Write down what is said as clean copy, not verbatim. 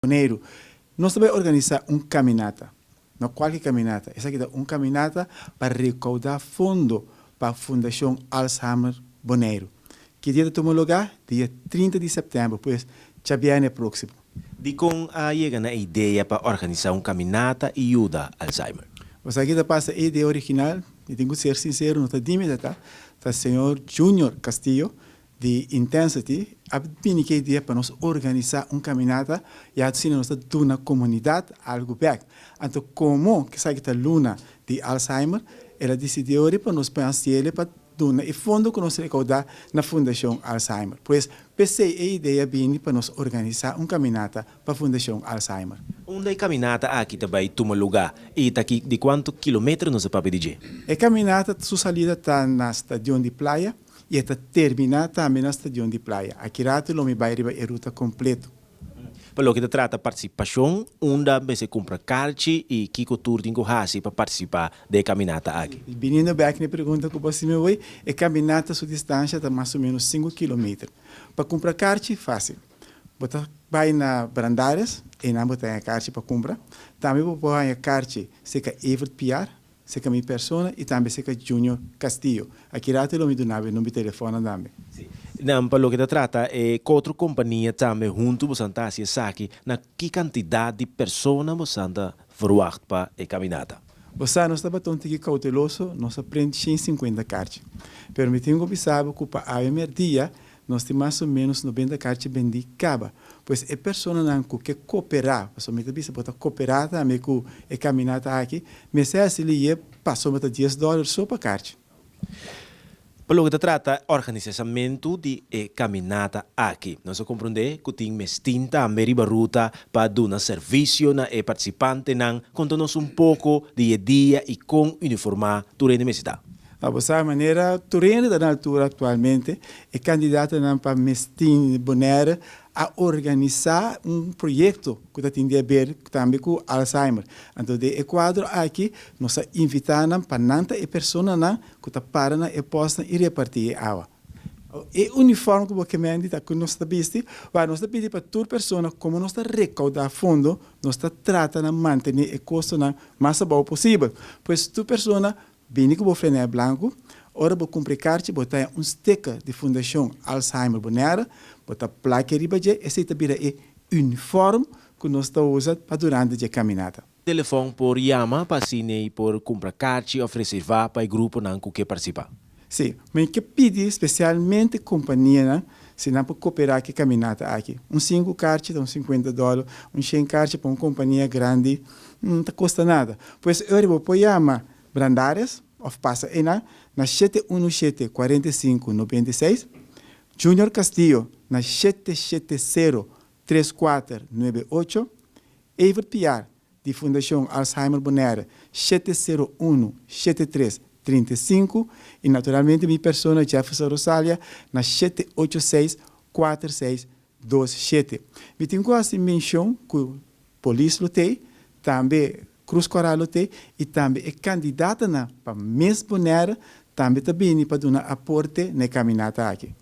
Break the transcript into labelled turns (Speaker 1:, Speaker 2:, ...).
Speaker 1: Janeiro, nós vamos organizar uma caminata, não qualquer caminata, essa aqui é uma caminata para recaudar fundo para a Fundação Alzheimer Bonaire. Que dia toma lugar? Dia 30 de setembro, pois já viene próximo.
Speaker 2: De com a chega na ideia para organizar uma caminata e ajuda Alzheimer.
Speaker 1: Você aqui passa a ideia original, e tenho que ser sincero, não está diminuindo, tá? O senhor Junior Castillo, de Intensity, a que ideia para nós organizar uma caminata e assim nós estamos na comunidade algo bem. Então, como que sai da luna de Alzheimer, ela decidiu para nós pensar para duna e fundo que nós recaudar na Fundação Alzheimer. Pois, pensei a ideia bem para nós organizar uma caminata para a Fundação Alzheimer.
Speaker 2: Onde a caminata aqui também toma lugar e daqui de quantos quilômetros nós podemos dizer?
Speaker 1: A caminata, sua salida está na estação de praia e está terminada também na estação de praia. Aqui rato não me vai arribar a ruta completa.
Speaker 2: Pelo que trata participação, onde se compra carte e que tour tem que para participar da caminata aqui.
Speaker 1: Vindo bem aqui, pergunta que você me vai, a caminata sua distância está mais ou menos 5 km. Para comprar carte, fácil. Você vai na Brandares e não botar a carte para comprar. Também vou pôr a carte, se que Evert Piar, se que a minha pessoa e também se que Junior Castillo. Aqui rato não me dá o número de telefone também.
Speaker 2: Não, pelo que trata, outra companhia também junto você está aqui na que quantidade de pessoas você está verwacht para a caminata.
Speaker 1: Você não está bastante cauteloso, nós aprendemos 150 cartas. Pero me tenho que saber que para a primeira dia, nós temos mais ou menos 90 cartas vendidas cada. Pois a pessoa não que cooperar, a me também pode cooperar também com a caminata aqui, mas se ele passou $10 só para carta.
Speaker 2: Pelo que trata organizamento de caminata aqui, nós compreendemos que tem mestinta a meriba ruta para dar serviço na participante nan conta-nos pouco de dia e com uniformar durante a mesita.
Speaker 1: A maneira, Turene da altura atualmente é candidata para Mestin Bonaire a organizar um projeto que tem a ver também com Alzheimer. Então, de quadro aqui, nós invitamos para nanta e pessoas que estão parando e postam e repartir a água. E uniforme que você me disse que nós estamos nós pedimos para toda pessoa como nós recaudar fundo, nós tratando de manter o custo mais bom possível. Pois toda pessoa vem com o freio branco, ora vou comprar carta, botar sticker de Fundação Alzheimer Bonaire, botar placa riba e esse também é uniforme que nós estamos usando para durante a caminhada.
Speaker 2: Telefone por chama para por comprar carta e oferecer para o grupo que participa.
Speaker 1: Sim, mas que pedi especialmente companhia, se não para cooperar que caminhada aqui. 5 cartas dá $50, 100 cartas para uma companhia grande não custa nada. Pois eu vou chamar Brandares, ou passa na 717-4596, Junior Castillo, na 770-3498, Evert Piar, de Fundação Alzheimer Bonaire, 701-7335, e naturalmente minha pessoa, Jefferson Rosalia, na 786-4627. Me tenho quase menção que o polícia lutei, também Cruz Coral lutei, e também é candidata para Miss Bonaire, também para dar aporte na caminhada aqui.